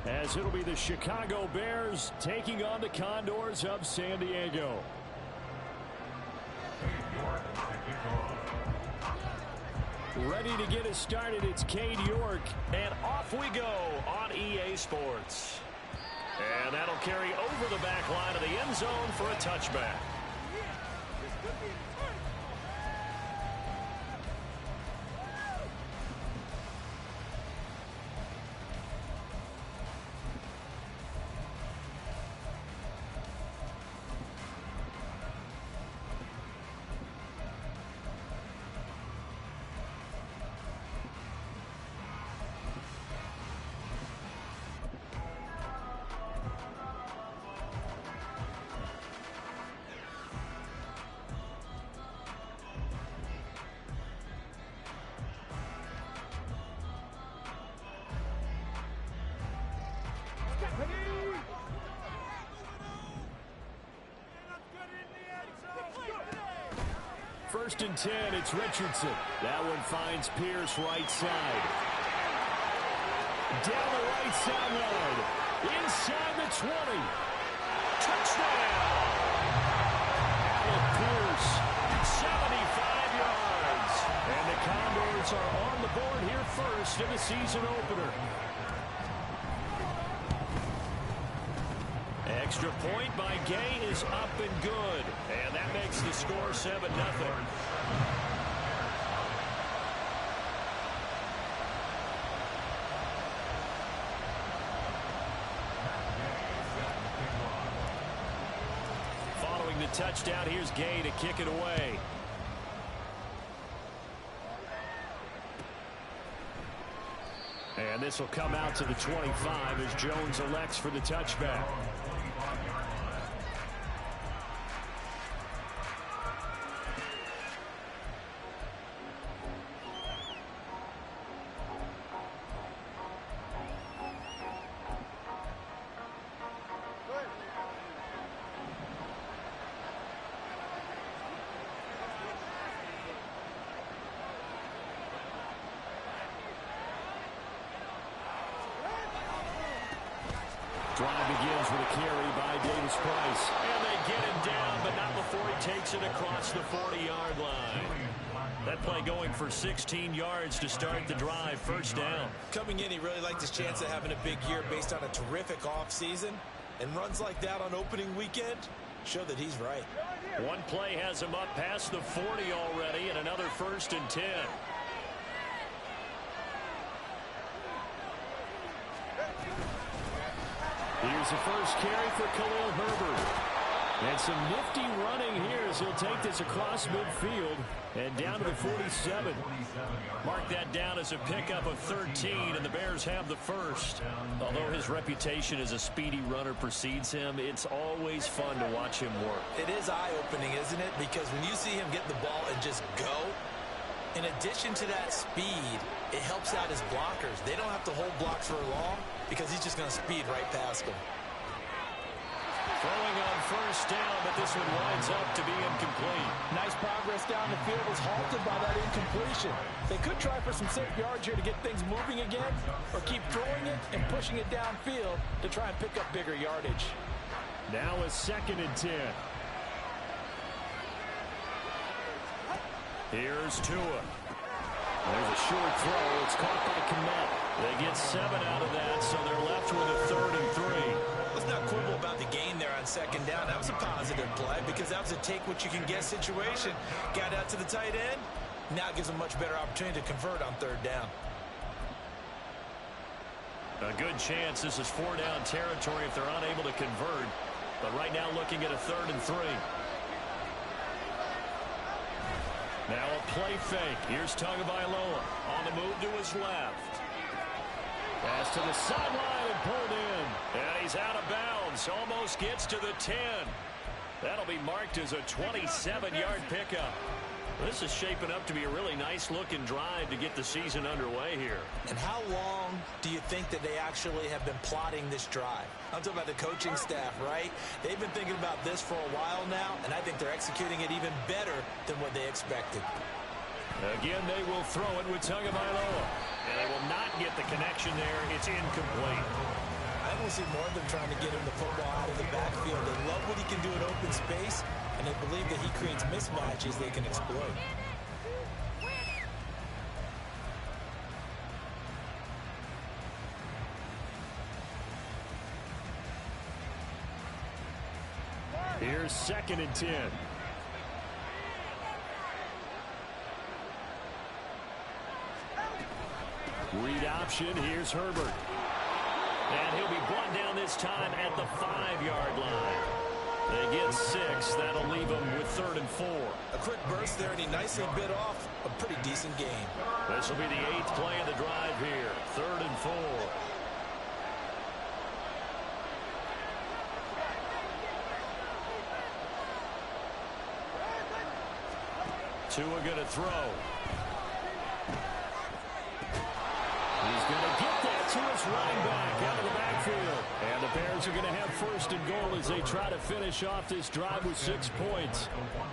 as it'll be the Chicago Bears taking on the Condors of San Diego. Ready to get us started, it's Cade York. And off we go on EA Sports. And that'll carry over the back line of the end zone for a touchback. First and 10, it's Richardson. That one finds Pierce right side. Down the right sideline. Inside the 20. Touchdown! Alec Pierce, 75 yards. And the Condors are on the board here first in the season opener. Extra point by Gay is up and good. And that makes the score 7-0. Following the touchdown, here's Gay to kick it away. And this will come out to the 25 as Jones elects for the touchback. Drive begins with a carry by Davis Price. And they get him down, but not before he takes it across the 40-yard line. That play going for 16 yards to start the drive. First down. Coming in, he really liked his chance of having a big year based on a terrific offseason. And runs like that on opening weekend show that he's right. One play has him up past the 40 already, and another first and 10. Here's the first carry for Khalil Herbert. And some nifty running here as he'll take this across midfield and down to the 47. Mark that down as a pickup of 13, and the Bears have the first. Although his reputation as a speedy runner precedes him, it's always fun to watch him work. It is eye-opening, isn't it? Because when you see him get the ball and just go, in addition to that speed, it helps out his blockers. They don't have to hold blocks for long because he's just going to speed right past them. Throwing on first down, but this one winds up to be incomplete. Nice progress down the field was halted by that incompletion. They could try for some safe yards here to get things moving again, or keep throwing it and pushing it downfield to try and pick up bigger yardage. Now a 2nd and 10. Here's Tua. There's a short throw. It's caught by Kmet. They get 7 out of that, so they're left with a 3rd and 3. Let's not quibble about the gain there on 2nd down. That was a positive play because that was a take-what-you-can-get situation. Got out to the tight end. Now it gives them a much better opportunity to convert on 3rd down. A good chance this is 4-down territory if they're unable to convert. But right now looking at a 3rd and 3. Now a play fake. Here's Tagovailoa on the move to his left. Pass to the sideline and pulled in. And he's out of bounds. Almost gets to the 10. That'll be marked as a 27-yard pickup. This is shaping up to be a really nice-looking drive to get the season underway here. And how long do you think that they actually have been plotting this drive? I'm talking about the coaching staff, right? They've been thinking about this for a while now, and I think they're executing it even better than what they expected. Again, they will throw it with Tagovailoa. And they will not get the connection there. It's incomplete. see more of them trying to get him the football out of the backfield. They love what he can do in open space, and they believe that he creates mismatches they can exploit. Here's 2nd and 10. Read option. Here's Herbert. And he'll be brought down this time at the 5-yard line. They get 6. That'll leave them with 3rd and 4. A quick burst there, and he nicely bit off a pretty decent game. This will be the 8th play of the drive here. 3rd and 4. Tua going to throw. He's going to get that to his running back out of the backfield. And the Bears are going to have 1st and goal as they try to finish off this drive with 6 points.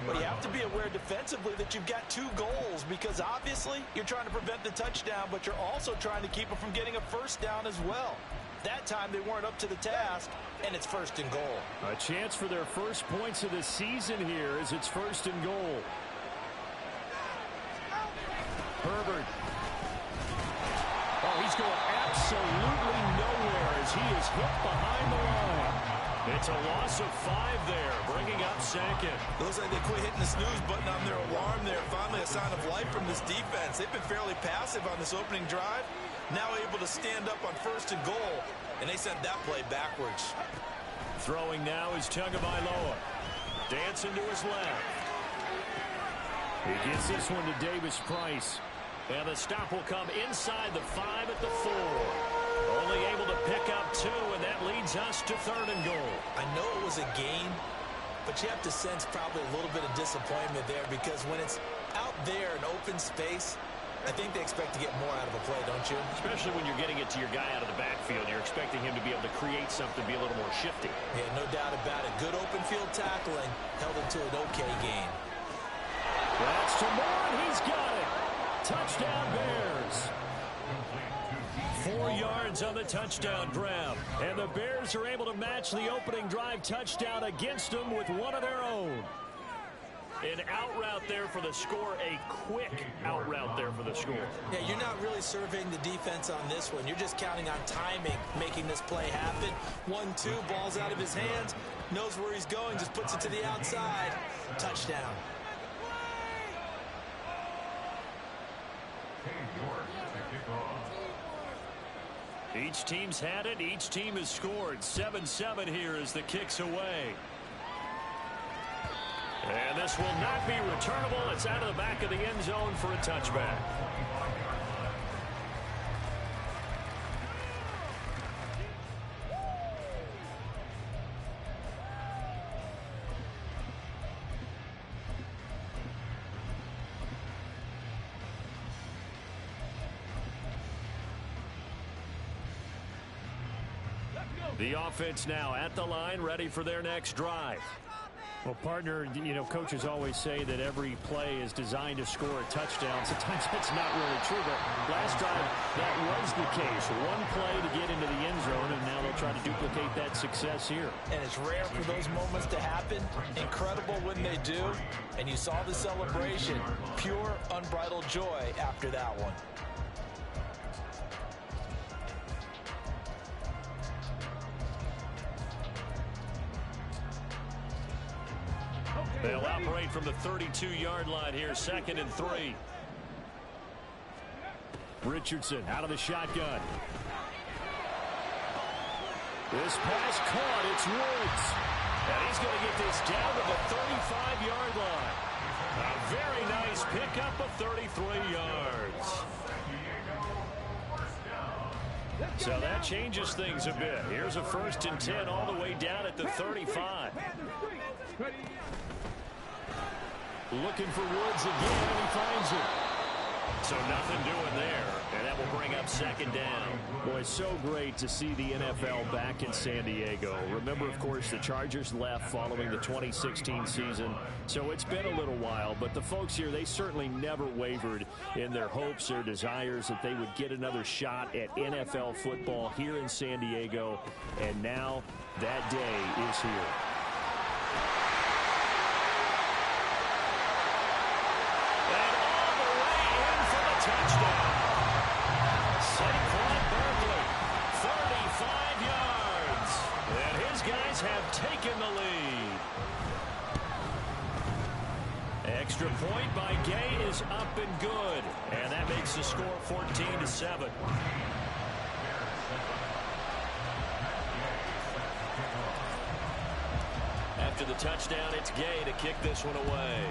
But you have to be aware defensively that you've got 2 goals, because obviously you're trying to prevent the touchdown, but you're also trying to keep them from getting a 1st down as well. That time they weren't up to the task, and it's 1st and goal. A chance for their first points of the season here as it's 1st and goal. Herbert. Oh, he's going absolutely nowhere as he is hit behind the line. It's a loss of 5 there, bringing up 2nd. Looks like they quit hitting the snooze button on their alarm there. Finally a sign of life from this defense. They've been fairly passive on this opening drive. Now able to stand up on 1st and goal, and they sent that play backwards. Throwing now is Tagovailoa. Dancing to his left. He gets this one to Davis Price. And the stop will come inside the 5 at the 4. Only able to pick up 2, and that leads us to 3rd and goal. I know it was a gain, but you have to sense probably a little bit of disappointment there, because when it's out there in open space, I think they expect to get more out of a play, don't you? Especially when you're getting it to your guy out of the backfield. You're expecting him to be able to create something, be a little more shifty. Yeah, no doubt about it. Good open field tackling held him to an okay gain. That's to Moore, and he's got it. Touchdown Bears. 4 yards on the touchdown grab. And the Bears are able to match the opening drive touchdown against them with one of their own. An out route there for the score, a quick out route there for the score. Yeah, you're not really surveying the defense on this one. You're just counting on timing, making this play happen. 1-2, ball's out of his hands, knows where he's going, just puts it to the outside. Touchdown. Each team's had it. Each team has scored. 7-7 here as the kick's away. And this will not be returnable. It's out of the back of the end zone for a touchback. The offense now at the line, ready for their next drive. Well, partner, you know, coaches always say that every play is designed to score a touchdown. Sometimes that's not really true, but last drive, that was the case. One play to get into the end zone, and now they'll try to duplicate that success here. And it's rare for those moments to happen. Incredible when they do. And you saw the celebration. Pure, unbridled joy after that one. They'll operate from the 32-yard line here, 2nd and 3. Richardson out of the shotgun. This pass caught. It's Woods. And he's going to get this down to the 35-yard line. A very nice pickup of 33 yards. So that changes things a bit. Here's a 1st and 10 all the way down at the 35. Looking for Woods again, and he finds it. So nothing doing there. And that will bring up second down. Boy, so great to see the NFL back in San Diego. Remember, of course, the Chargers left following the 2016 season, so it's been a little while. But the folks here, they certainly never wavered in their hopes or desires that they would get another shot at NFL football here in San Diego. And now that day is here. And all the way in for the touchdown. Saquon Barkley, 35 yards. And his guys have taken the lead. Extra point by Gay is up and good. And that makes the score 14-7. After the touchdown, it's Gay to kick this one away.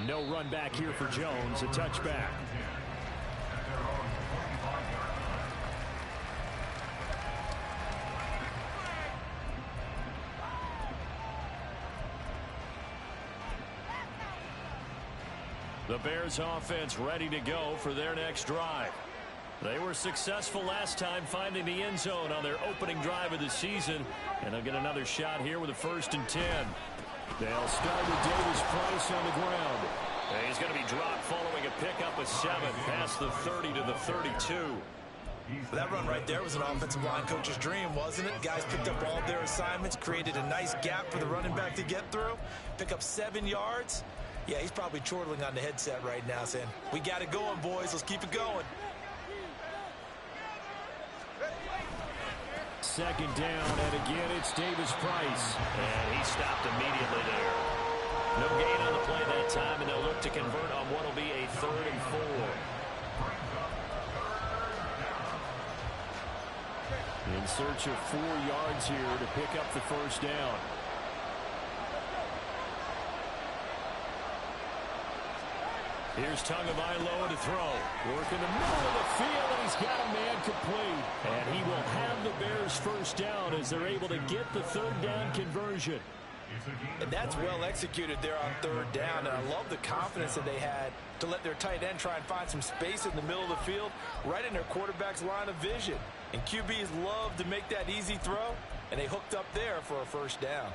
No run back here for Jones, a touchback. The Bears offense ready to go for their next drive. They were successful last time finding the end zone on their opening drive of the season, and they'll get another shot here with a 1st and 10. They'll start with Davis Price on the ground. And he's going to be dropped following a pickup of 7 past the 30 to the 32. That run right there was an offensive line coach's dream, wasn't it? Guys picked up all of their assignments, created a nice gap for the running back to get through, pick up 7 yards. Yeah, he's probably chortling on the headset right now saying, we got it going, boys. Let's keep it going. 2nd down, and again it's Davis Price. And he stopped immediately there. No gain on the play that time, and they'll look to convert on what will be a 3rd and 4. In search of 4 yards here to pick up the 1st down. Here's Tagovailoa to throw. Work in the middle of the field, and he's got a man complete. And he will have the Bears 1st down as they're able to get the 3rd down conversion. And that's well executed there on 3rd down. And I love the confidence that they had to let their tight end try and find some space in the middle of the field, right in their quarterback's line of vision. And QBs love to make that easy throw, and they hooked up there for a 1st down.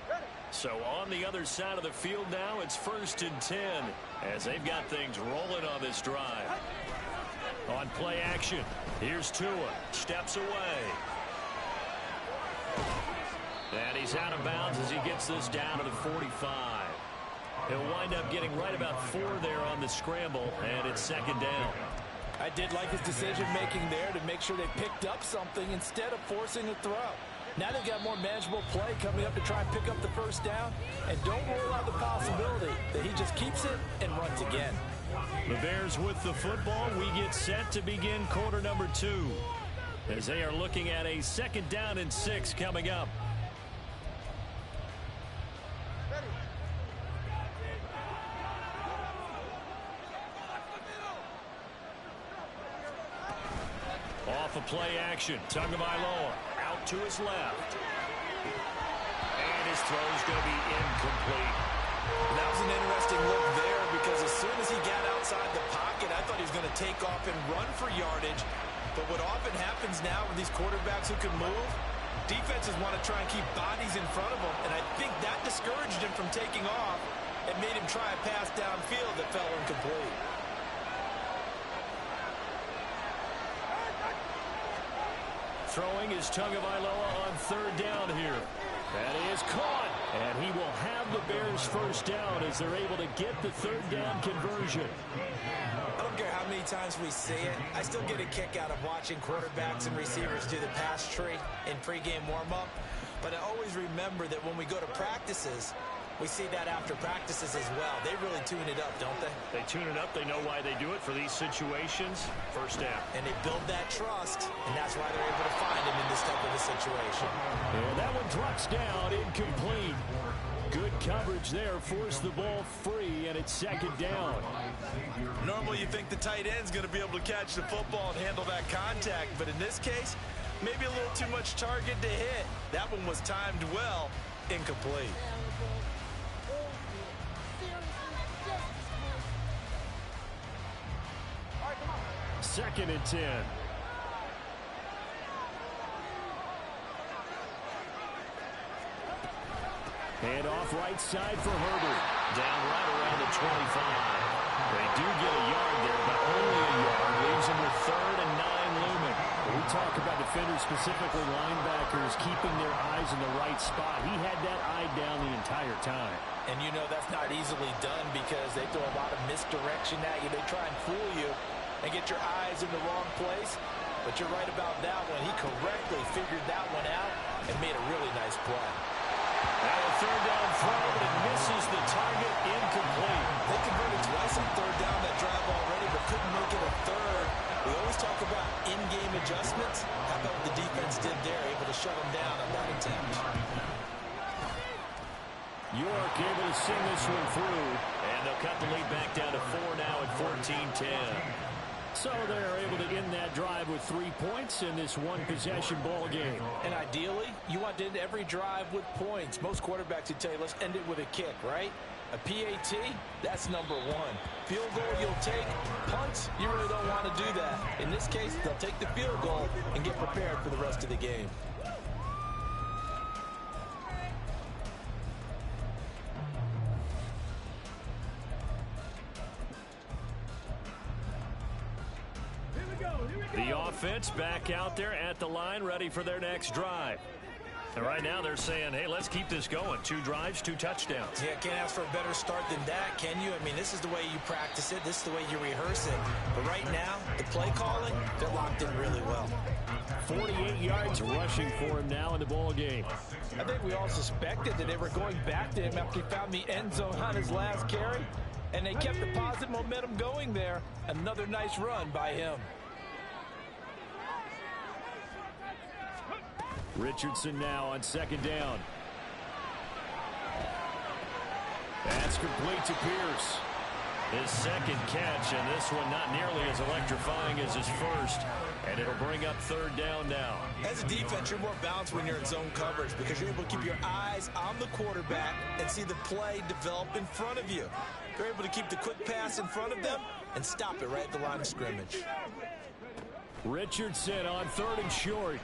So on the other side of the field now, it's 1st and 10 as they've got things rolling on this drive. On play action, here's Tua. Steps away. And he's out of bounds as he gets this down to the 45. He'll wind up getting right about 4 there on the scramble, and it's 2nd down. I did like his decision-making there to make sure they picked up something instead of forcing a throw. Now they've got more manageable play coming up to try and pick up the 1st down. And don't rule out the possibility that he just keeps it and runs again. The Bears with the football. We get set to begin quarter number 2 as they are looking at a 2nd down and 6 coming up. Off of play action, Tagovailoa out to his left. And his throw is going to be incomplete. That was an interesting look there because as soon as he got outside the pocket, I thought he was going to take off and run for yardage. But what often happens now with these quarterbacks who can move, defenses want to try and keep bodies in front of them. And I think that discouraged him from taking off and made him try a pass downfield that fell incomplete. Throwing is Tagovailoa on 3rd down here. That is caught. And he will have the Bears 1st down as they're able to get the 3rd down conversion. I don't care how many times we see it. I still get a kick out of watching quarterbacks and receivers do the pass tree in pregame warm-up. But I always remember that when we go to practices, we see that after practices as well. They really tune it up, don't they? They tune it up. They know why they do it for these situations. 1st down. And they build that trust, and that's why they're able to find him in this type of a situation. And that one drops down, incomplete. Good coverage there, forced the ball free, and it's 2nd down. Normally you think the tight end's going to be able to catch the football and handle that contact, but in this case, maybe a little too much target to hit. That one was timed well, incomplete. 2nd and 10. Hand off right side for Herbert. Down right around the 25. They do get a yard there, but only a yard. Leaves them with 3rd and 9 looming. We talk about defenders, specifically linebackers, keeping their eyes in the right spot. He had that eye down the entire time. And you know that's not easily done because they throw a lot of misdirection at you. They try and fool you and get your eyes in the wrong place. But you're right about that one. He correctly figured that one out and made a really nice play. Now a 3rd down throw, but it misses the target, incomplete. They converted twice on 3rd down that drive already, but couldn't make it a 3rd. We always talk about in-game adjustments. How about what the defense did there, able to shut them down on that attempt. York able to sing this one through. And they'll cut the lead back down to 4 now at 14-10. So they're able to end that drive with 3 points in this one-possession ball game. And ideally, you want to end every drive with points. Most quarterbacks would tell you, let's end it with a kick, right? A PAT, that's number 1. Field goal you'll take. Punts, you really don't want to do that. In this case, they'll take the field goal and get prepared for the rest of the game. The offense back out there at the line, ready for their next drive. And right now they're saying, hey, let's keep this going. 2 drives, 2 touchdowns. Yeah, can't ask for a better start than that, can you? I mean, this is the way you practice it. This is the way you rehearse it. But right now, the play calling, they're locked in really well. 48 yards rushing for him now in the ball game. I think we all suspected that they were going back to him after he found the end zone on his last carry. And they kept the positive momentum going there. Another nice run by him. Richardson now on 2nd down. That's complete to Pierce. His 2nd catch, and this one not nearly as electrifying as his first. And it'll bring up 3rd down now. As a defense, you're more balanced when you're in zone coverage because you're able to keep your eyes on the quarterback and see the play develop in front of you. You're able to keep the quick pass in front of them and stop it right at the line of scrimmage. Richardson on 3rd and short.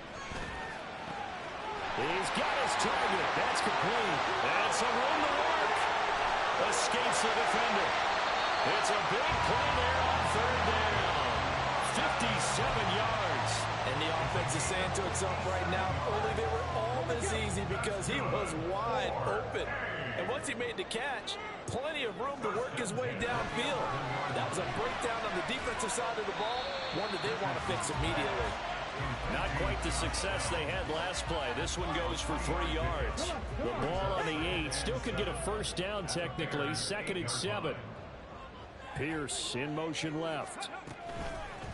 He's got his target. That's complete. That's a room to work. Escapes the defender. It's a big play there on 3rd down. 57 yards. And the offense is saying to itself right now, only they were all this easy because he was wide open. And once he made the catch, plenty of room to work his way downfield. That was a breakdown on the defensive side of the ball, one that they want to fix immediately. Not quite the success they had last play. This one goes for 3 yards. The ball on the 8. Still could get a 1st down technically. 2nd and 7. Pierce in motion left.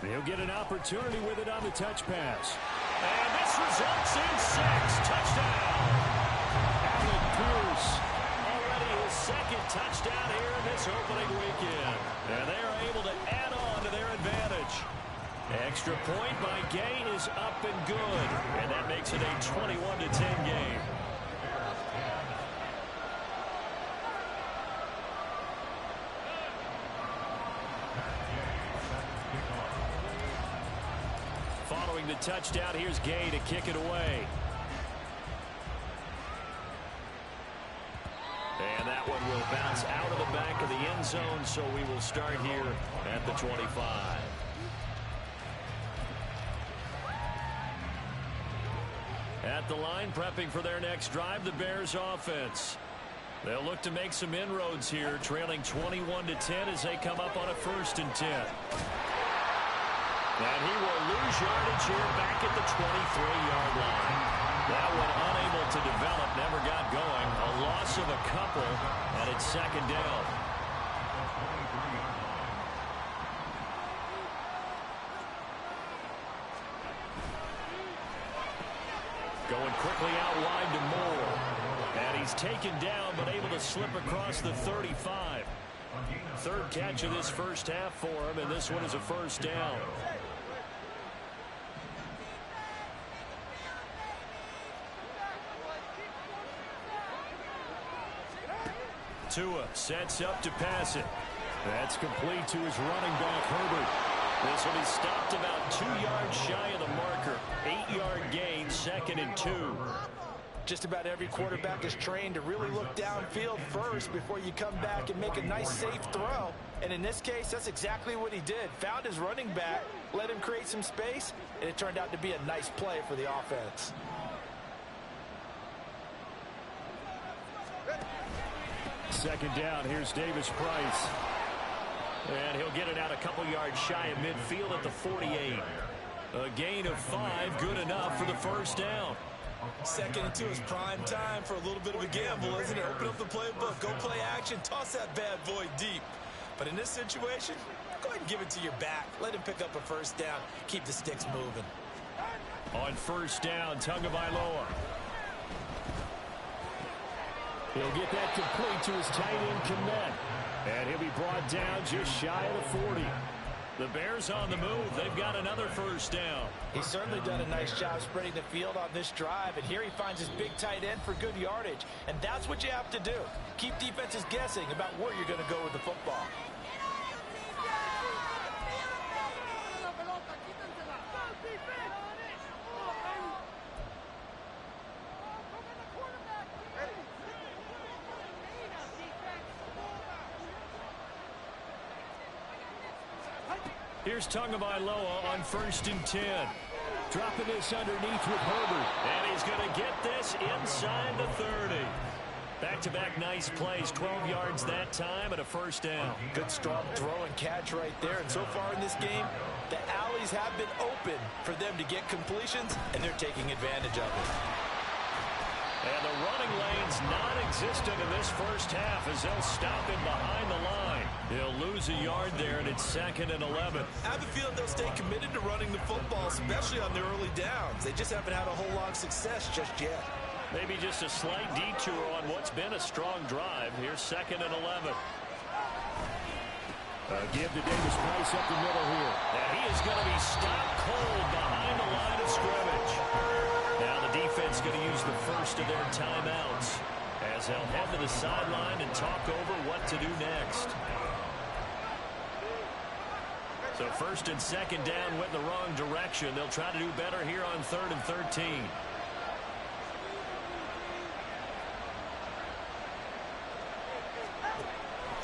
He'll get an opportunity with it on the touch pass. And this results in 6. Touchdown. Allen Pierce. Already his 2nd touchdown here in this opening weekend. And they are able to add on to their advantage. Extra point by Gay is up and good. And that makes it a 21-10 game. Following the touchdown, here's Gay to kick it away. And that one will bounce out of the back of the end zone, so we will start here at the 25. At the line, prepping for their next drive, the Bears offense. They'll look to make some inroads here, trailing 21-10 as they come up on a 1st and 10. And he will lose yardage here back at the 23-yard line. That one unable to develop, never got going. A loss of a couple, and it's 2nd down. Going quickly out wide to Moore. And he's taken down, but able to slip across the 35. 3rd catch of this first half for him, and this one is a 1st down. Tua sets up to pass it. That's complete to his running back, Herbert. This will be stopped about 2 yards shy of the marker. 8-yard gain, 2nd and 2. Just about every quarterback is trained to really look downfield first before you come back and make a nice, safe throw. And in this case, that's exactly what he did. Found his running back, let him create some space, and it turned out to be a nice play for the offense. Second down, here's Davis Price. And he'll get it out a couple yards shy of midfield at the 48. A gain of 5, good enough for the first down. 2nd and 2 is prime time for a little bit of a gamble, isn't it? Open up the playbook, go play action, toss that bad boy deep. But in this situation, go ahead and give it to your back. Let him pick up a first down. Keep the sticks moving. On first down, Tagovailoa. He'll get that complete to his tight end, Kmet. And he'll be brought down just shy of the 40. The Bears on the move. They've got another first down. He's certainly done a nice job spreading the field on this drive, and here he finds his big tight end for good yardage. And that's what you have to do. Keep defenses guessing about where you're going to go with the football. Here's Tagovailoa on 1st and 10. Dropping this underneath with Herbert. And he's going to get this inside the 30. Back-to-back nice plays, 12 yards that time and a first down. Good strong throw and catch right there. And so far in this game, the alleys have been open for them to get completions, and they're taking advantage of it. And the running lane's non-existent in this first half as they'll stop him behind the line. He'll lose a yard there, and it's 2nd and 11. I have a feeling they'll stay committed to running the football, especially on their early downs. They just haven't had a whole lot of success just yet. Maybe just a slight detour on what's been a strong drive. Here's 2nd and 11. Give to Davis Price up the middle here. And he is going to be stopped cold behind the line of scrimmage. Now the defense going to use the first of their timeouts as they'll head to the sideline and talk over what to do next. So 1st and 2nd down went in the wrong direction. They'll try to do better here on 3rd and 13.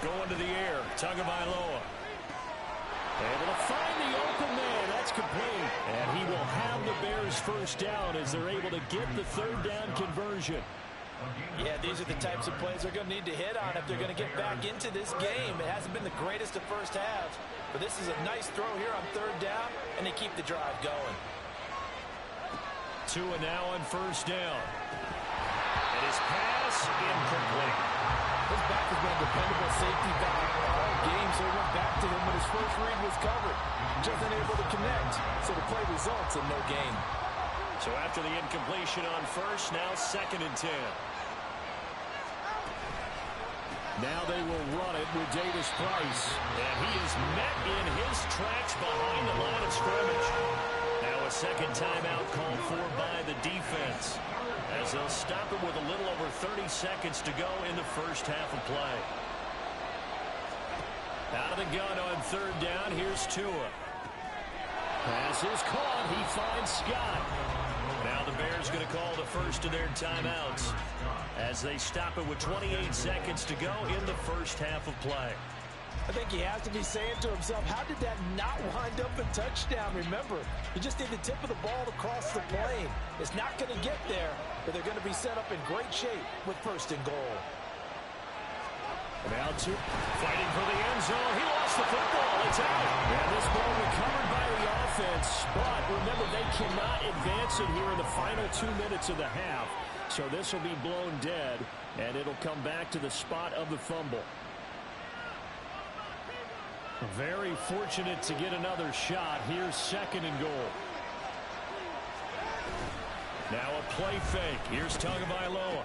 Going to the air, Tagovailoa. Able to find the open man. That's complete. And he will have the Bears first down as they're able to get the 3rd down conversion. Yeah, these are the types of plays they're going to need to hit on if they're going to get back into this game. It hasn't been the greatest of first halves, but this is a nice throw here on 3rd down, and they keep the drive going. Tua now on first down. And his pass incomplete. His back has been a dependable safety back all game, so he went back to him when his first read was covered. Just unable to connect, so the play results in no gain. So after the incompletion on first, now 2nd and 10. Now they will run it with Davis Price. And he is met in his tracks behind the line of scrimmage. Now a 2nd timeout called for by the defense, as they'll stop it with a little over 30 seconds to go in the first half of play. Out of the gun on 3rd down, here's Tua. Pass is caught. He finds Scott. Now the Bears going to call the first of their timeouts as they stop it with 28 seconds to go in the first half of play. I think he has to be saying to himself, how did that not wind up a touchdown? Remember, you just need the tip of the ball to cross the plane. It's not going to get there, but they're going to be set up in great shape with 1st and goal. Now two, fighting for the end zone. He lost the football. It's out. And this ball recovered by the offense. But remember, they cannot advance it here in the final 2 minutes of the half. So this will be blown dead, and it'll come back to the spot of the fumble. Very fortunate to get another shot. Here's 2nd and goal. Now a play fake. Here's Tagovailoa.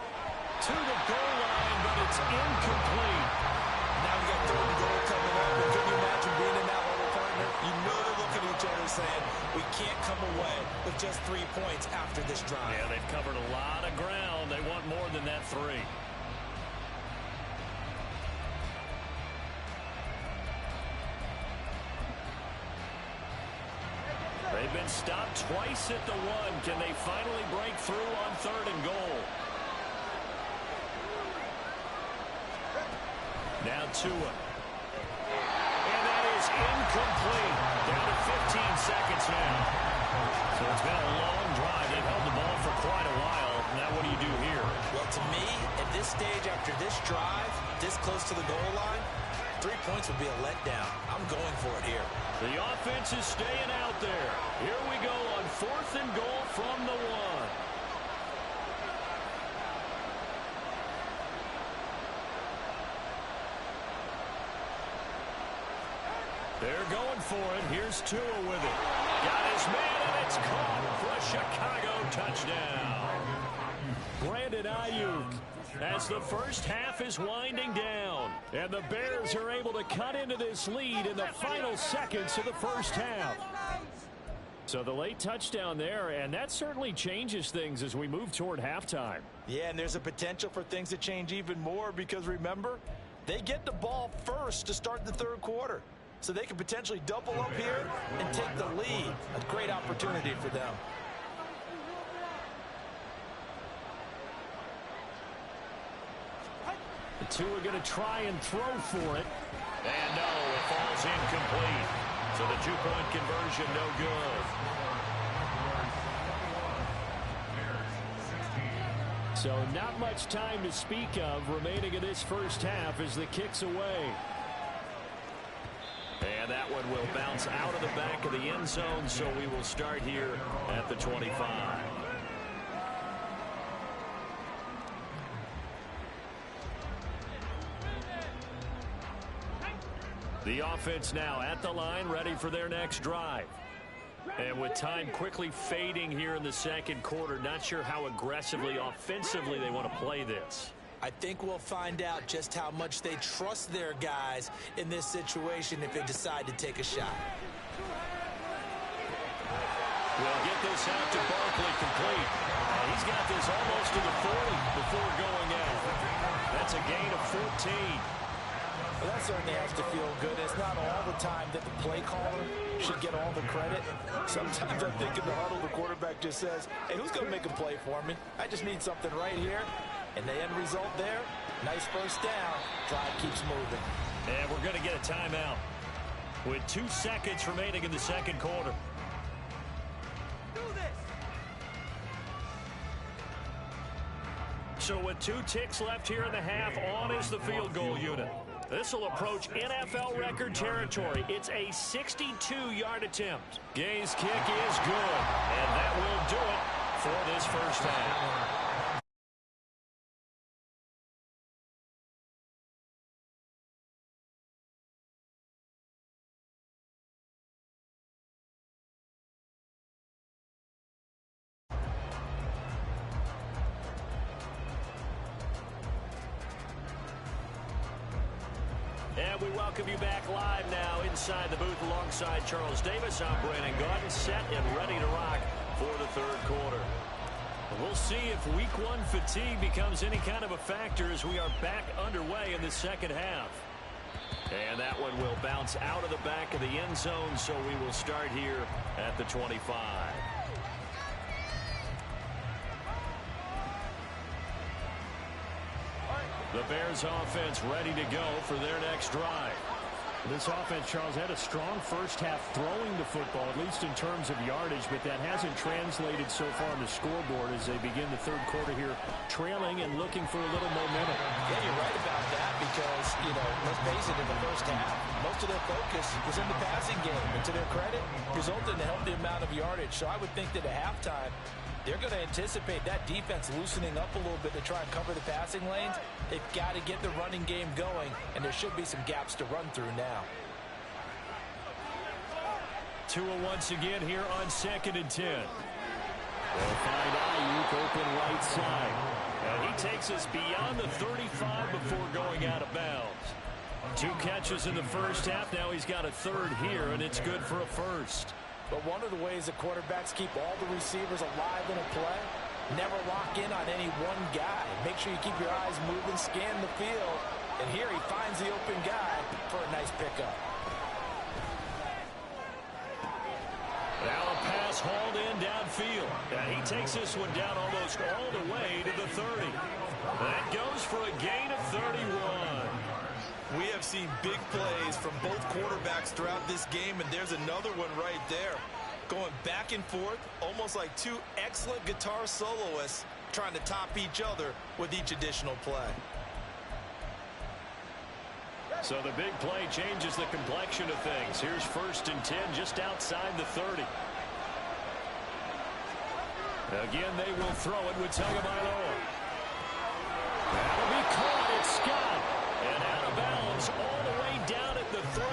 To the goal line, but it's incomplete. Now we got 3rd and goal coming up. And can you imagine being in that little partner? You know they're looking at each other saying, we can't come away with just 3 points after this drive. Yeah, they've covered a lot of ground. They want more than that 3. They've been stopped twice at the one. Can they finally break through on 3rd and goal? Now Tua. And that is incomplete. Down to 15 seconds now. So it's been a long drive. They've held the ball for quite a while. Now what do you do here? Well, to me, at this stage after this drive, this close to the goal line, 3 points would be a letdown. I'm going for it here. The offense is staying out there. Here we go on 4th and goal from the 1. They're going for it. Here's Tua with it. Got his man, and it's caught for a Chicago touchdown. Brandon Ayuk, as the first half is winding down. And the Bears are able to cut into this lead in the final seconds of the first half. So the late touchdown there, and that certainly changes things as we move toward halftime. Yeah, and there's a potential for things to change even more because, remember, they get the ball first to start the 3rd quarter. So they could potentially double up here and take the lead. A great opportunity for them. The two are going to try and throw for it. And no, it falls incomplete. So the 2-point conversion, no good. So not much time to speak of remaining in this first half as the kick's away. And that one will bounce out of the back of the end zone, so we will start here at the 25. The offense now at the line, ready for their next drive. And with time quickly fading here in the 2nd quarter, not sure how aggressively, offensively they want to play this. I think we'll find out just how much they trust their guys in this situation if they decide to take a shot. We'll get this out to Barkley complete. He's got this almost to the 40 before going out. That's a gain of 14. Well, that certainly has to feel good. It's not all the time that the play caller should get all the credit. Sometimes I think in the huddle, the quarterback just says, hey, who's going to make a play for me? I just need something right here. And the end result there, nice first down. Drive keeps moving. And we're going to get a timeout with 2 seconds remaining in the 2nd quarter. Do this. So with 2 ticks left here in the half, on is the field goal unit. This will approach NFL record territory. It's a 62-yard attempt. Gay's kick is good, and that will do it for this first half. And we welcome you back live now inside the booth alongside Charles Davis. I'm Brandon Gaudin, set and ready to rock for the 3rd quarter. We'll see if week 1 fatigue becomes any kind of a factor as we are back underway in the 2nd half. And that one will bounce out of the back of the end zone, so we will start here at the 25. The Bears offense ready to go for their next drive. This offense, Charles, had a strong first half throwing the football, at least in terms of yardage, but that hasn't translated so far on the scoreboard as they begin the 3rd quarter here, trailing and looking for a little momentum. Yeah, you're right about that because, let's face it, in the first half, most of their focus was in the passing game. And to their credit, resulted in a healthy amount of yardage. So I would think that at halftime, they're going to anticipate that defense loosening up a little bit to try and cover the passing lanes. They've got to get the running game going, and there should be some gaps to run through now. Tua once again here on 2nd and 10. They'll find Ayuk open right side. And he takes us beyond the 35 before going out of bounds. 2 catches in the first half. Now he's got a 3rd here, and it's good for a first. But one of the ways that quarterbacks keep all the receivers alive in a play, never lock in on any one guy. Make sure you keep your eyes moving, scan the field. And here he finds the open guy for a nice pickup. Now a is hauled in downfield. And he takes this one down almost all the way to the 30. That goes for a gain of 31. We have seen big plays from both quarterbacks throughout this game, and there's another one right there. Going back and forth, almost like two excellent guitar soloists trying to top each other with each additional play. So the big play changes the complexion of things. Here's 1st and 10 just outside the 30. Again, they will throw it with Tagovailoa. That'll be caught. It's Scott. And out of bounds all the way down at the 3.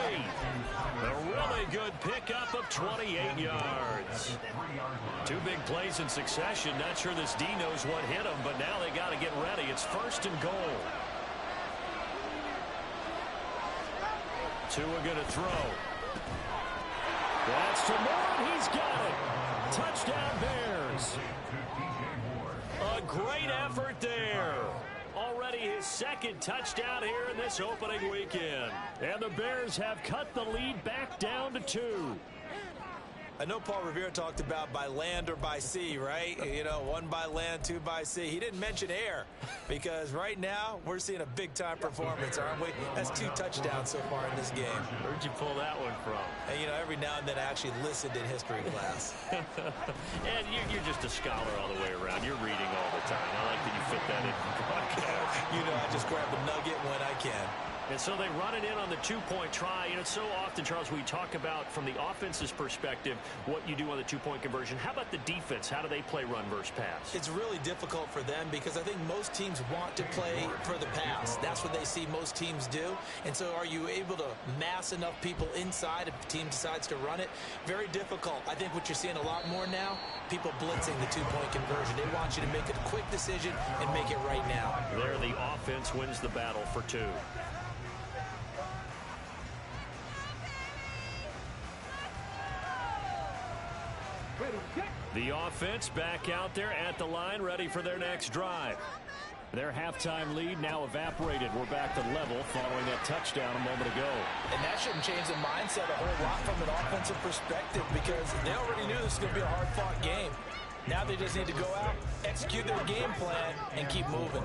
A really good pickup of 28 yards. 2 big plays in succession. Not sure this D knows what hit him, but now they got to get ready. It's 1st and goal. Tua going to throw. That's to Moore. He's got it. Touchdown Bears. A great effort there. Already his 2nd touchdown here in this opening weekend. And the Bears have cut the lead back down to 2. I know Paul Revere talked about by land or by sea, right? You know, 1 by land, 2 by sea. He didn't mention air because right now we're seeing a big-time performance, aren't we? That's 2 touchdowns so far in this game. Where'd you pull that one from? And, you know, every now and then I actually listened in history class. And you're just a scholar all the way around. You're reading all the time. I like that you fit that in. You know, I just grab a nugget when I can. And so they run it in on the 2-point try. You know, so often, Charles, we talk about from the offense's perspective what you do on the 2-point conversion. How about the defense? How do they play run versus pass? It's really difficult for them because I think most teams want to play for the pass. That's what they see most teams do. And so are you able to mass enough people inside if the team decides to run it? Very difficult. I think what you're seeing a lot more now, people blitzing the 2-point conversion. They want you to make a quick decision and make it right now. There, the offense wins the battle for 2. The offense back out there at the line, ready for their next drive. Their halftime lead now evaporated. We're back to level following that touchdown a moment ago. And that shouldn't change the mindset a whole lot from an offensive perspective because they already knew this was going to be a hard-fought game. Now they just need to go out, execute their game plan, and keep moving.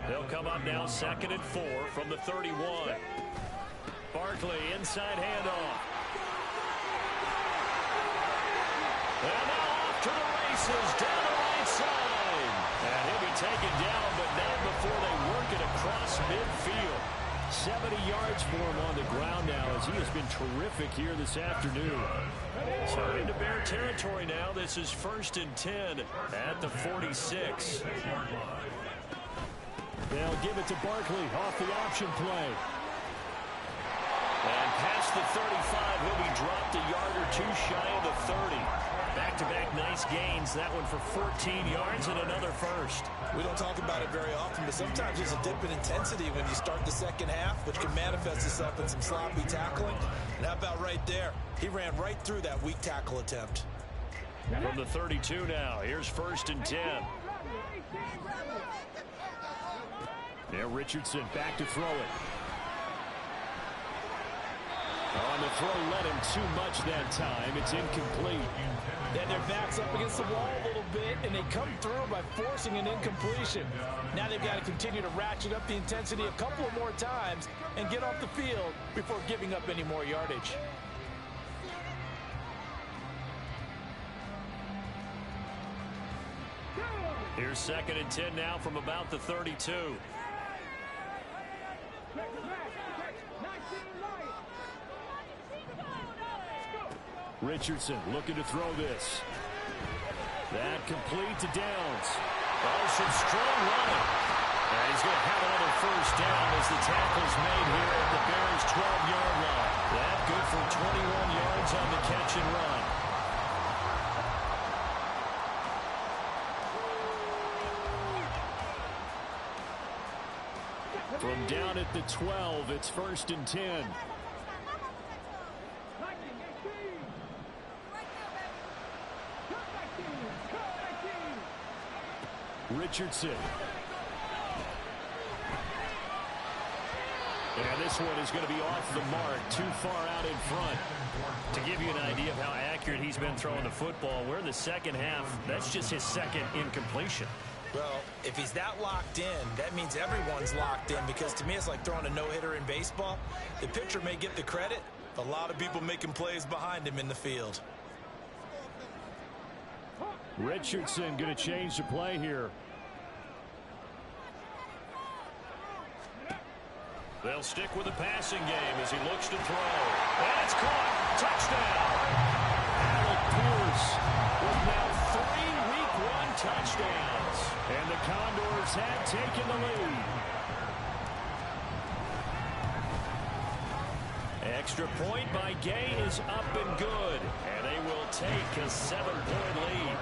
They'll come up now 2nd and 4 from the 31. Barkley, inside handoff. And now off to the races, down the right side. And he'll be taken down, but not before they work it across midfield. 70 yards for him on the ground now as he has been terrific here this afternoon. So into Bear territory now. This is 1st and 10 at the 46. They'll give it to Barkley off the option play. And past the 35, he'll be dropped a yard or 2 shy of the 30. Back-to-back nice gains. That one for 14 yards and another first. We don't talk about it very often, but sometimes there's a dip in intensity when you start the second half, which can manifest itself in some sloppy tackling. And how about right there? He ran right through that weak tackle attempt. From the 32 now, here's 1st and 10. There, Richardson back to throw it. On the throw, led him too much that time. It's incomplete. Then their back's up against the wall a little bit, and they come through by forcing an incompletion. Now they've got to continue to ratchet up the intensity a couple of more times and get off the field before giving up any more yardage. Here's 2nd and 10 now from about the 32. Richardson looking to throw this. That complete to Downs. Oh, some strong running. And he's going to have another first down as the tackle's made here at the Bears' 12-yard line. That good for 21 yards on the catch and run. From down at the 12, it's 1st and 10. Richardson. And this one is going to be off the mark, too far out in front. To give you an idea of how accurate he's been throwing the football, we're in the second half. That's just his second incompletion. Well, if he's that locked in, that means everyone's locked in, because to me it's like throwing a no-hitter in baseball. The pitcher may get the credit. A lot of people making plays behind him in the field. Richardson going to change the play here. They'll stick with the passing game as he looks to throw. And it's caught. Touchdown. Alec Pierce with now 3 Week 1 touchdowns. And the Condors have taken the lead. Extra point by Gay is up and good. And they will take a 7-point lead.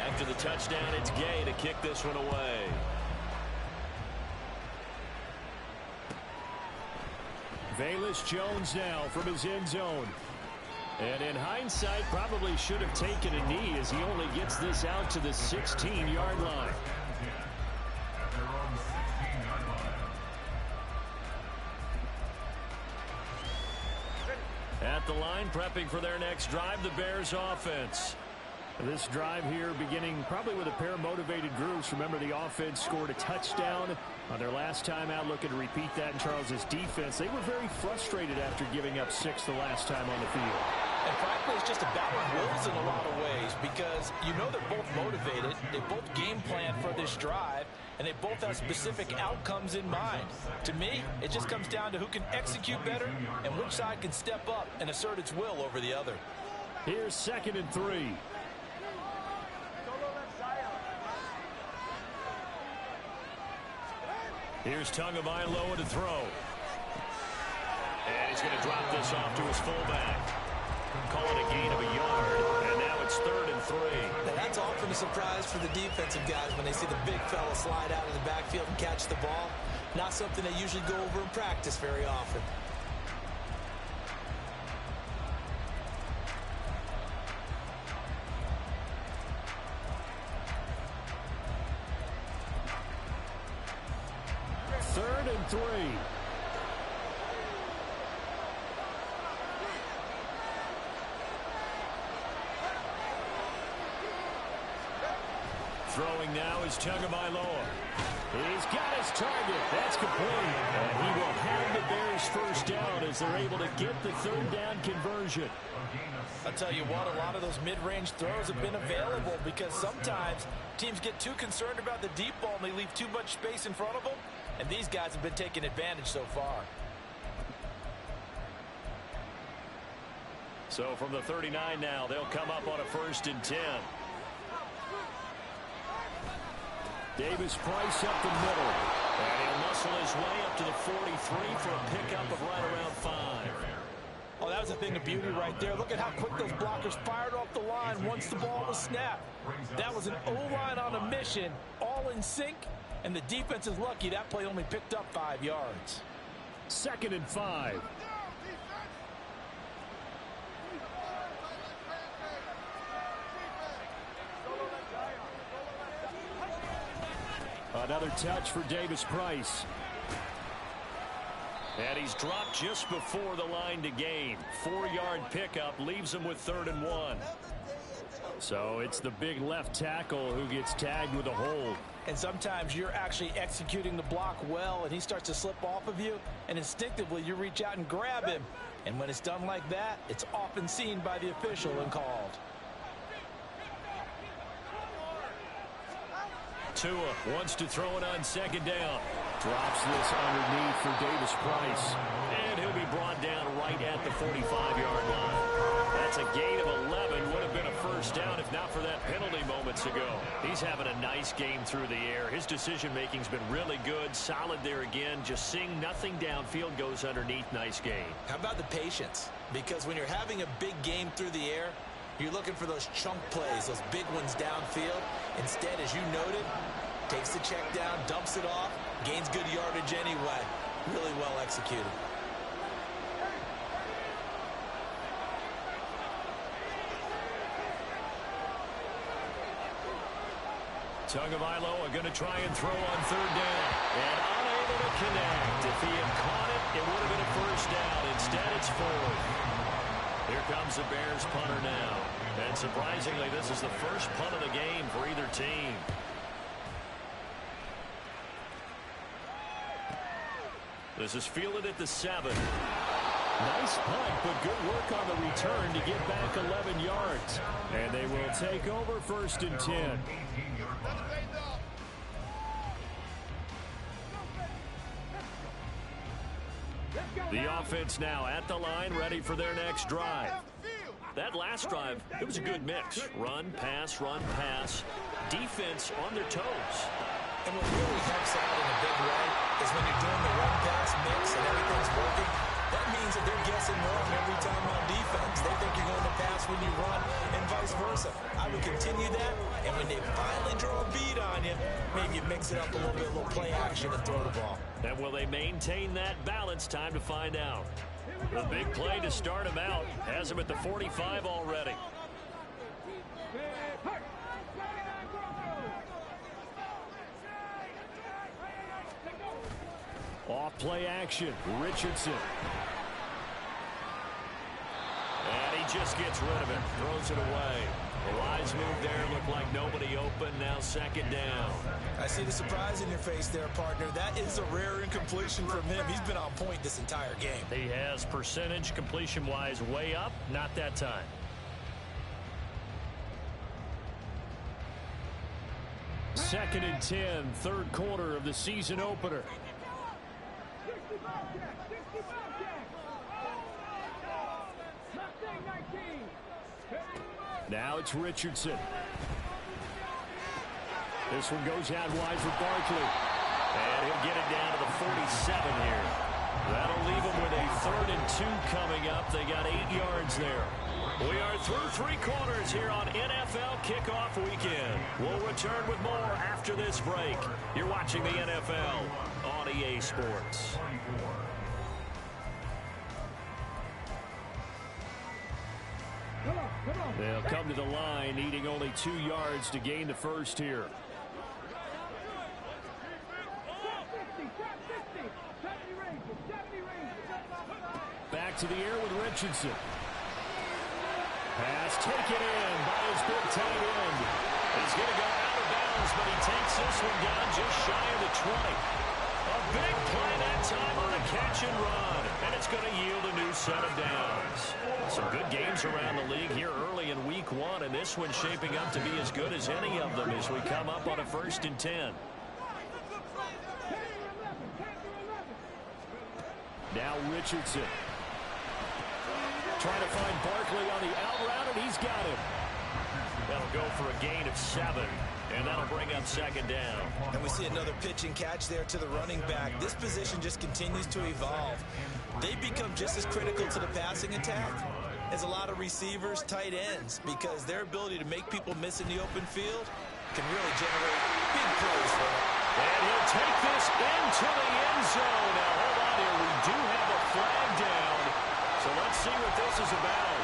After the touchdown, it's Gay to kick this one away. Velus Jones now from his end zone. And in hindsight, probably should have taken a knee as he only gets this out to the 16-yard line. At the line, prepping for their next drive, the Bears offense. This drive here beginning probably with a pair of motivated groups. Remember, the offense scored a touchdown on their last time out, looking to repeat that in Charles's defense. They were very frustrated after giving up 6 the last time on the field. And frankly, it's just a battle of wills in a lot of ways, because you know they're both motivated. They both game plan for this drive, and they both have specific outcomes in mind. To me, it just comes down to who can execute better and which side can step up and assert its will over the other. Here's 2nd and 3. Here's Tagovailoa to throw. And he's going to drop this off to his fullback. Call it a gain of a yard. And now it's 3rd and 3. Now that's often a surprise for the defensive guys when they see the big fella slide out of the backfield and catch the ball. Not something they usually go over in practice very often. Third and 3. Throwing now is Tagovailoa. He's got his target. That's complete. And he will have the Bears first down as they're able to get the 3rd down conversion. I'll tell you what, a lot of those mid-range throws have been available, because sometimes teams get too concerned about the deep ball and they leave too much space in front of them. And these guys have been taking advantage so far. So from the 39 now, they'll come up on a 1st and 10. Davis Price up the middle. And he'll muscle his way up to the 43 for a pickup of right around 5. Oh, that was a thing of beauty right there. Look at how quick those blockers fired off the line once the ball was snapped. That was an O-line on a mission, all in sync, and the defense is lucky that play only picked up 5 yards. 2nd and 5. Another touch for Davis Price. And he's dropped just before the line to gain. 4-yard pickup leaves him with 3rd and 1. So it's the big left tackle who gets tagged with a hold. And sometimes you're actually executing the block well, and he starts to slip off of you, and instinctively you reach out and grab him. And when it's done like that, it's often seen by the official and called. Tua wants to throw it on 2nd down. Drops this underneath for Davis Price. And he'll be brought down right at the 45-yard line. That's a gain of 11. Would have been a 1st down if not for that penalty moments ago. He's having a nice game through the air. His decision-making's been really good. Solid there again. Just seeing nothing downfield, goes underneath. Nice gain. How about the patience? Because when you're having a big game through the air, you're looking for those chunk plays, those big ones downfield. Instead, as you noted, takes the check down, dumps it off, gains good yardage anyway. Really well executed. Tagovailoa going to try and throw on third down. And unable to connect. If he had caught it, it would have been a first down. Instead, it's fourth. Here comes the Bears punter now. And surprisingly, this is the first punt of the game for either team. This is fielded at the 7. Nice punt, but good work on the return to get back 11 yards. And they will take over first and 10. The offense now at the line, ready for their next drive. That last drive, it was a good mix. Run, pass, defense on their toes. And what really helps out in a big way is when you're doing the run-pass mix and everything's working, that means that they're guessing wrong every time on defense. They think you're going to pass when you run and vice versa. I would continue that, and when they finally draw a bead on you, maybe you mix it up a little bit, a little play action and throw the ball. And will they maintain that balance? Time to find out. The big play to start him out has him at the 45 already. Off play action, Richardson. And he just gets rid of it, throws it away. The wise move there, looked like nobody open, now second down. I see the surprise in your face there, partner. That is a rare incompletion from him. He's been on point this entire game. He has percentage completion-wise way up, not that time. Second and 10, third quarter of the season opener. Now it's Richardson. This one goes out wide for Barkley. And he'll get it down to the 47 here. That'll leave him with a 3rd and 2 coming up. They got 8 yards there. We are through 3 quarters here on NFL Kickoff Weekend. We'll return with more after this break. You're watching the NFL on EA Sports. They'll come to the line, needing only 2 yards to gain the first here. Back to the air with Richardson. Pass taken in by his big tight end. He's going to go out of bounds, but he takes this one down just shy of the 20. A big play that time on a catch and run, and it's going to yield a new set of downs. Some good games around the league here early in week 1, and this one's shaping up to be as good as any of them as we come up on a 1st and 10. Now Richardson. Trying to find Barkley on the out route, and he's got him. That'll go for a gain of 7. And that'll bring up second down. And we see another pitch and catch there to the running back. This position just continues to evolve. They become just as critical to the passing attack as a lot of receivers, tight ends, because their ability to make people miss in the open field can really generate big plays for them. And he'll take this into the end zone. Now, hold on here. We do have a flag down. So let's see what this is about.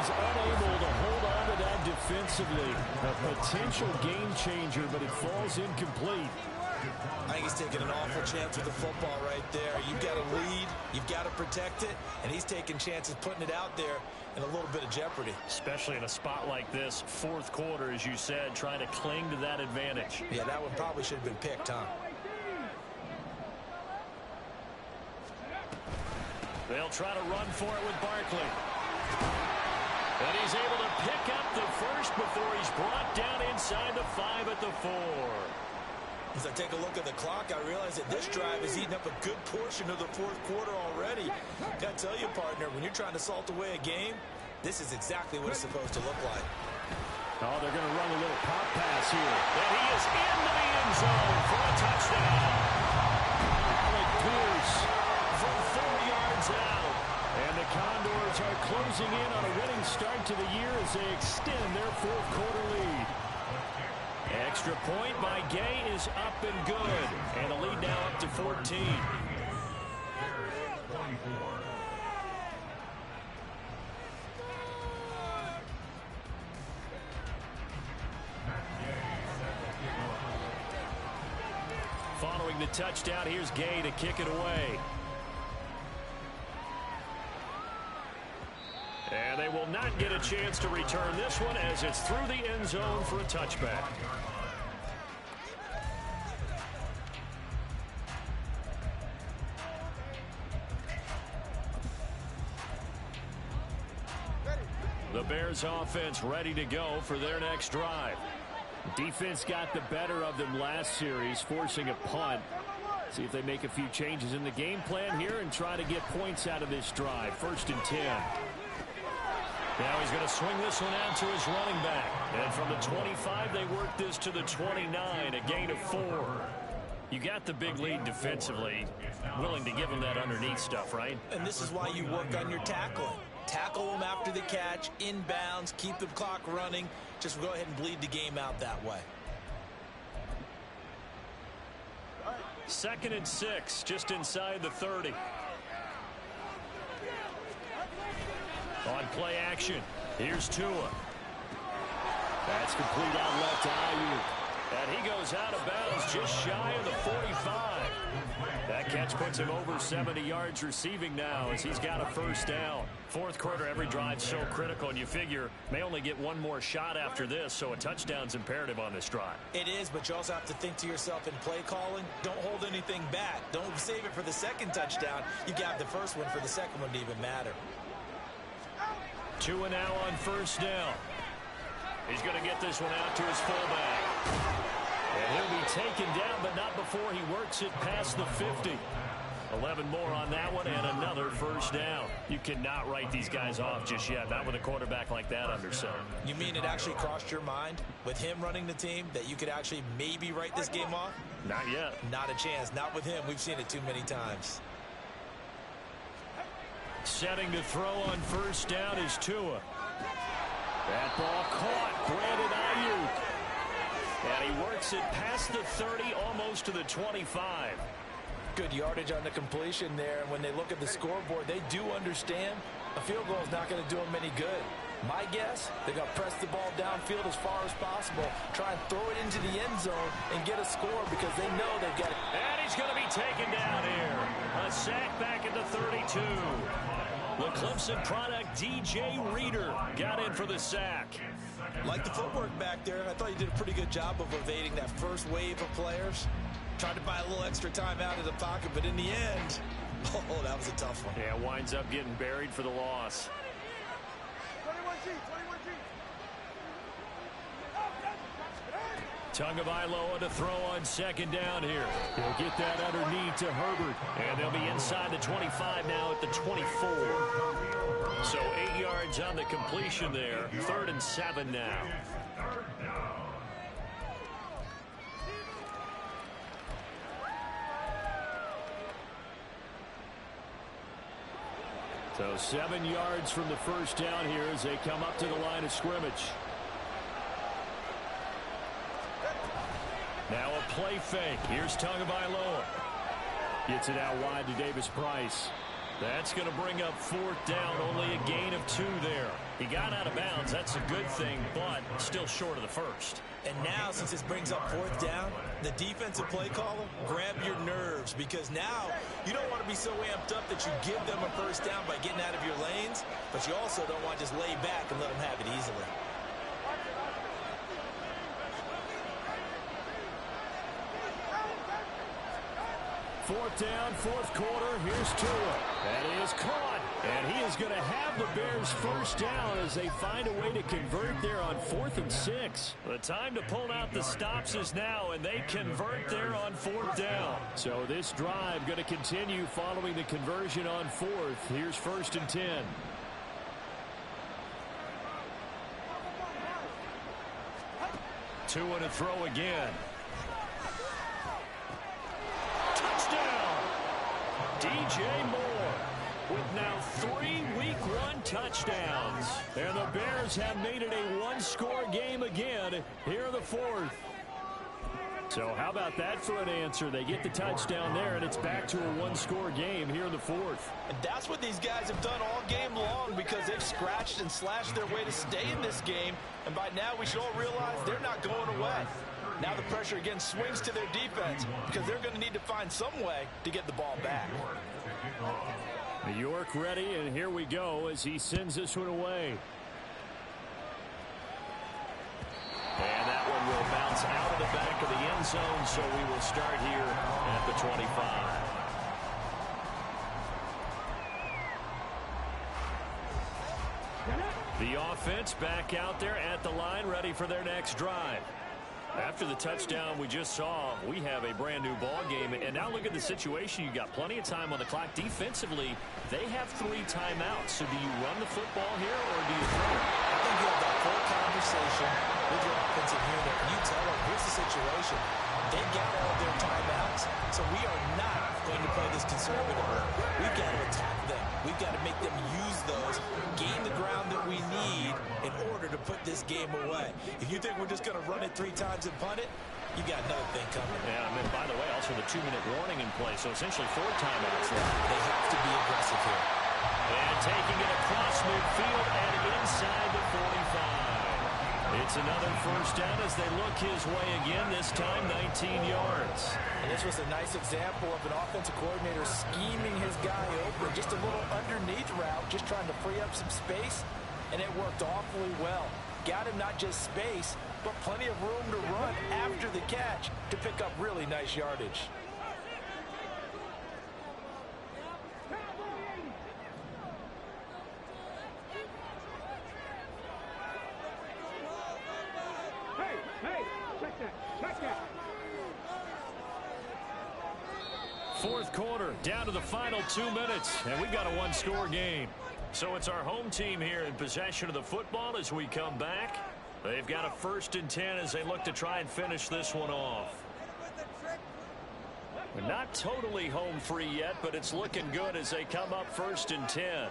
Unable to hold on to that defensively. A potential game changer, but it falls incomplete. I think he's taking an awful chance with the football right there. You've got to lead, you've got to protect it, and he's taking chances putting it out there in a little bit of jeopardy. Especially in a spot like this, 4th quarter, as you said, trying to cling to that advantage. Yeah, that one probably should have been picked, huh? They'll try to run for it with Barkley. And he's able to pick up the first before he's brought down inside the 5 at the 4. As I take a look at the clock, I realize that this drive has eaten up a good portion of the 4th quarter already. Gotta tell you, partner, when you're trying to salt away a game, this is exactly what it's supposed to look like. Oh, they're going to run a little pop pass here. And he is into the end zone for a touchdown. closing in on a winning start to the year as they extend their fourth quarter lead. Extra point by Gay is up and good. And a lead now up to 14. Following the touchdown, here's Gay to kick it away. And they will not get a chance to return this one as it's through the end zone for a touchback. The Bears offense ready to go for their next drive. Defense got the better of them last series, forcing a punt. See if they make a few changes in the game plan here and try to get points out of this drive. 1st and 10. Now he's going to swing this one out to his running back. And from the 25, they work this to the 29, a gain of 4. You got the big lead defensively. Willing to give them that underneath stuff, right? And this is why you work on your tackling. Tackle them after the catch, inbounds, keep the clock running. Just go ahead and bleed the game out that way. 2nd and 6, just inside the 30. On play action, here's Tua. That's complete out left to Ayuk. And he goes out of bounds just shy of the 45. That catch puts him over 70 yards receiving now as he's got a 1st down. 4th quarter, every drive's so critical, and you figure may only get one more shot after this, so a touchdown's imperative on this drive. It is, but you also have to think to yourself in play calling, don't hold anything back. Don't save it for the 2nd touchdown. You got the 1st one for the 2nd one to even matter. Tua now on 1st down. He's going to get this one out to his fullback. And he'll be taken down, but not before he works it past the 50. 11 more on that one and another 1st down. You cannot write these guys off just yet, not with a quarterback like that under center. You mean it actually crossed your mind with him running the team that you could actually maybe write this game off? Not yet. Not a chance. Not with him. We've seen it too many times. Setting to throw on 1st down is Tua. That ball caught. Brandon Ayuk. And he works it past the 30, almost to the 25. Good yardage on the completion there. And when they look at the scoreboard, they do understand a field goal is not going to do them any good. My guess, they're going to press the ball downfield as far as possible, try and throw it into the end zone and get a score because they know they've got it. And he's going to be taken down here. A sack back at the 32. The Clemson product, DJ Reader, got in for the sack. Like the footwork back there, I thought he did a pretty good job of evading that first wave of players. Tried to buy a little extra time out of the pocket, but in the end, oh, that was a tough one. Yeah, winds up getting buried for the loss. 21G. Tagovailoa to throw on 2nd down here. He'll get that underneath to Herbert. And they'll be inside the 25 now at the 24. So 8 yards on the completion there. 3rd and 7 now. So 7 yards from the 1st down here as they come up to the line of scrimmage. Now a play fake. Here's Tagovailoa. Gets it out wide to Davis Price. That's going to bring up 4th down. Only a gain of 2 there. He got out of bounds. That's a good thing, but still short of the 1st. And now, since this brings up 4th down, the defensive play caller, grab your nerves, because now you don't want to be so amped up that you give them a 1st down by getting out of your lanes, but you also don't want to just lay back and let them have it easily. Fourth down, 4th quarter. Here's Tua. That is caught. And he is going to have the Bears 1st down as they find a way to convert there on 4th and 6. The time to pull out the stops is now, and they convert there on 4th down. So this drive going to continue following the conversion on 4th. Here's 1st and 10. Tua to throw again. Touchdown! DJ Moore. with now 3 Week 1 touchdowns. And the Bears have made it a one-score game again here in the fourth. So how about that for an answer? They get the touchdown there, and it's back to a one-score game here in the fourth. And that's what these guys have done all game long, because they've scratched and slashed their way to stay in this game. And by now, we should all realize they're not going away. Now the pressure again swings to their defense, because they're going to need to find some way to get the ball back. New York ready, and here we go as he sends this one away. And that one will bounce out of the back of the end zone, so we will start here at the 25. The offense back out there at the line, ready for their next drive. After the touchdown we just saw, we have a brand new ball game. And now look at the situation. You got plenty of time on the clock. Defensively, they have 3 timeouts. So do you run the football here, or do you throw it? I think you have that full conversation with your offensive unit. You tell them, here's the situation. They've got all of their timeouts, so we are not going to play this conservatively. We've got to attack them. We've got to make them use those, gain the ground that we need in order to put this game away. If you think we're just going to run it 3 times and punt it, you got another thing coming. Yeah, I mean, by the way, also the 2-minute warning in play, so essentially 4 timeouts left. They have to be aggressive here. And taking it across midfield and inside the 45. It's another first down as they look his way again, this time 19 yards. And this was a nice example of an offensive coordinator scheming his guy open. Just a little underneath route, just trying to free up some space, and it worked awfully well. Got him not just space, but plenty of room to run after the catch to pick up really nice yardage. Fourth quarter, down to the final 2 minutes, and we've got a one-score game. So it's our home team here in possession of the football as we come back. They've got a 1st and 10 as they look to try and finish this one off. We're not totally home free yet, but it's looking good as they come up 1st and 10.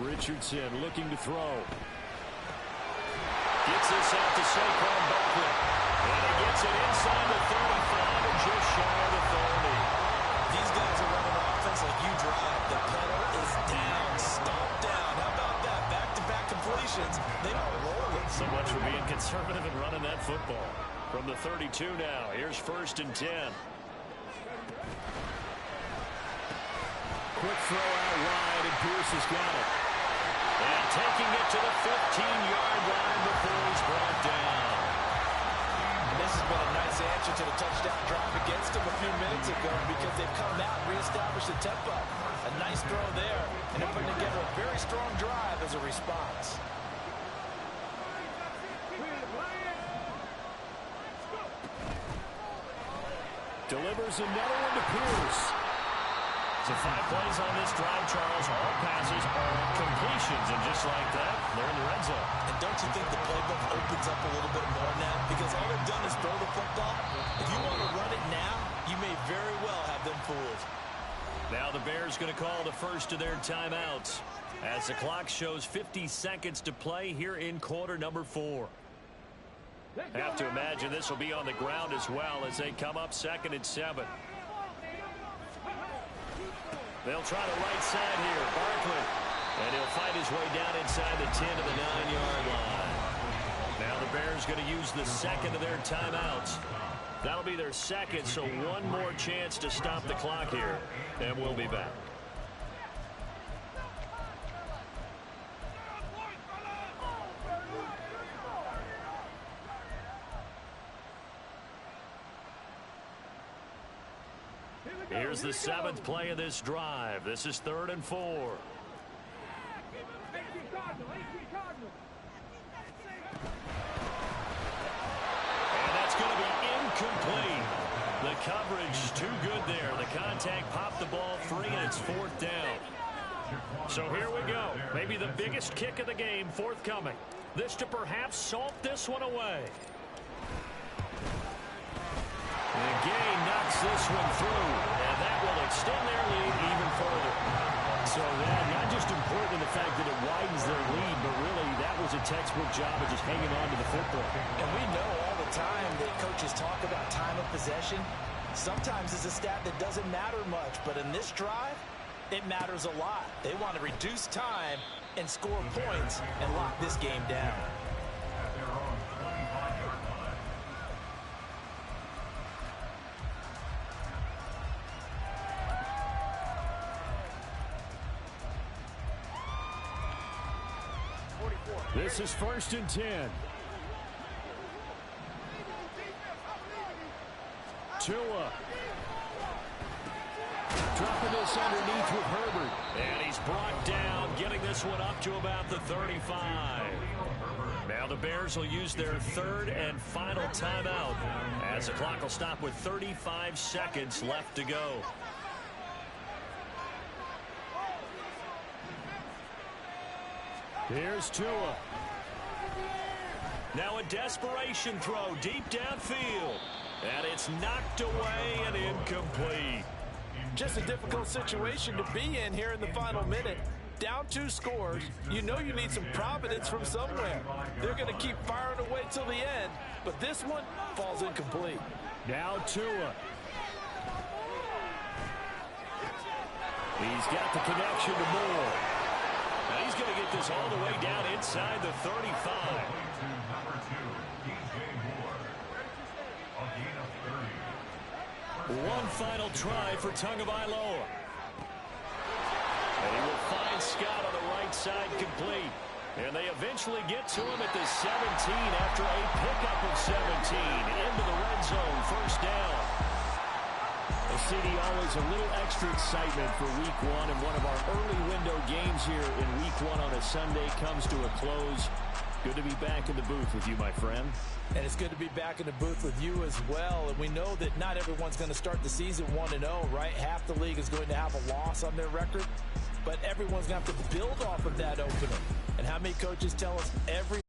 Richardson looking to throw. Gets this out to Saquon Barkley. And he gets it inside the 35 and just shy of the 30. These guys are running offense like you drive. The pedal is down, stomp down. How about that? Back-to-back completions. They are rolling. So much for being conservative and running that football. From the 32 now, here's 1st and 10. Quick throw out wide, and Pierce has got it. And taking it to the 15-yard line before he's brought down. And this has been a nice answer to the touchdown drive against them a few minutes ago, because they've come out and reestablished the tempo. A nice throw there, and they're putting together a very strong drive as a response. Delivers another one to Pierce. So 5 plays on this drive, Charles. All passes, all completions. And just like that, they're in the red zone. And don't you think the playbook opens up a little bit more now? Because all they've done is throw the football. If you want to run it now, you may very well have them fooled. Now the Bears going to call the first of their timeouts as the clock shows 50 seconds to play here in quarter number 4. Have to imagine this will be on the ground as well as they come up 2nd and 7. They'll try the right side here. Barkley. And he'll fight his way down inside the 10 to the 9-yard line. Now the Bears going to use the 2nd of their timeouts. That'll be their 2nd, so one more chance to stop the clock here. And we'll be back. Here's the 7th play of this drive. This is 3rd and 4. And that's going to be incomplete. The coverage too good there. The contact popped the ball free, and it's 4th down. So here we go. Maybe the biggest kick of the game forthcoming. This to perhaps salt this one away. Gain knocks this one through, and that will extend their lead even further. So that not just important in the fact that it widens their lead, but really that was a textbook job of just hanging on to the football. And we know all the time that coaches talk about time of possession. Sometimes it's a stat that doesn't matter much, but in this drive, it matters a lot. They want to reduce time and score points and lock this game down. This is 1st and 10. Tua. Dropping this underneath with Herbert. And he's brought down, getting this one up to about the 35. Now the Bears will use their 3rd and final timeout as the clock will stop with 35 seconds left to go. Here's Tua. Now a desperation throw deep downfield. And it's knocked away and incomplete. Just a difficult situation to be in here in the final minute. Down 2 scores. You know you need some providence from somewhere. They're going to keep firing away till the end. But this one falls incomplete. Now Tua. He's got the connection to Moore. Now he's going to get this all the way down inside the 35. One final try for Tagovailoa. And he will find Scott on the right side complete. And they eventually get to him at the 17 after a pickup of 17 into the red zone. 1st down. CD, always a little extra excitement for Week 1, and one of our early window games here in Week 1 on a Sunday comes to a close. Good to be back in the booth with you, my friend. And it's good to be back in the booth with you as well. And we know that not everyone's going to start the season 1-0, right? Half the league is going to have a loss on their record. But everyone's going to have to build off of that opener. And how many coaches tell us every